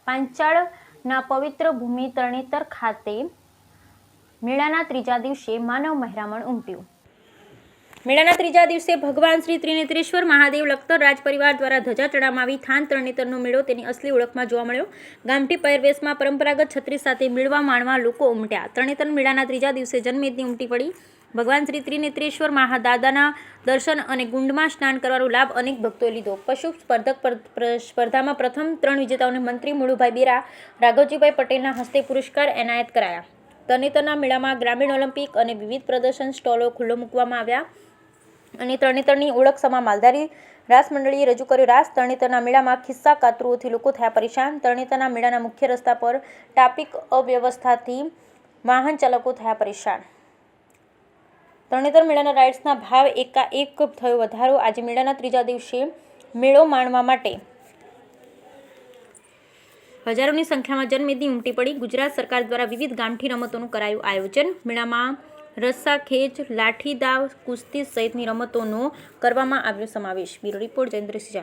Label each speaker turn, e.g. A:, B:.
A: પાંચાળના પવિત્ર ભૂમિ તરણેતર ખાતે મેળાના ત્રીજા દિવસે માનવ મહેરામણ ઉમટ્યું। મેળાના ત્રીજા દિવસે ભગવાન શ્રી ત્રિનેત્રેશ્વર મહાદેવ લખતર રાજ પરિવાર દ્વારા ધજા ચડાવવામાં આવી। થાન તરણેતરનો મેળો તેની અસલી ઓળખમાં જોવા મળ્યો। ગામઠી પહેરવેશમાં પરંપરાગત છત્રી સાથે મેળવા માણવા લોકો ઉમટ્યા। તરણેતર મેળાના ત્રીજા દિવસે જનમેદની ઉમટી પડી। ભગવાન શ્રી ત્રિનેત્રેશ્વર મહાદાદાના દર્શન અને કુંડમાં સ્નાન કરવાનો લાભ અનેક ભક્તોએ લીધો। પશુ સ્પર્ધામાં પ્રથમ 3 વિજેતાઓને મંત્રી મુળુભાઈ બેરા, રાઘવજીભાઈ પટેલના હસ્તે પુરસ્કાર એનાયત કરાયા। તરણેતરના મેળામાં ગ્રામીણ ઓલિમ્પિક અને વિવિધ પ્રદર્શન સ્ટોલો ખુલ્લો મૂકવામાં આવ્યા અને તરણેતરની ઓળખ સમા માલધારી રાસ મંડળીએ રજૂ કર્યો રાસ। તરણેતરના મેળામાં ખિસ્સા કાતરુઓથી લોકો થયા પરેશાન। તરણેતરના મેળાના મુખ્ય રસ્તા પર ટ્રાફિક અવ્યવસ્થાથી વાહન ચાલકો થયા પરેશાન। તરણેતર મેળાના રાઇડ્સના ભાવ એકાએક થયો વધારો। આજે મેળાના ત્રીજા દિવસે મેળો માણવા માટે હજારોની સંખ્યામાં જનમેદની ઉમટી પડી। ગુજરાત સરકાર દ્વારા વિવિધ ગામઠી રમતોનું કરાયું આયોજન। મેળામાં રસ્સા ખેંચ, લાઠી દાવ, કુસ્તી સહિતની રમતોનો કરવામાં આવ્યો સમાવેશ। Bureau report Jayendrasinh.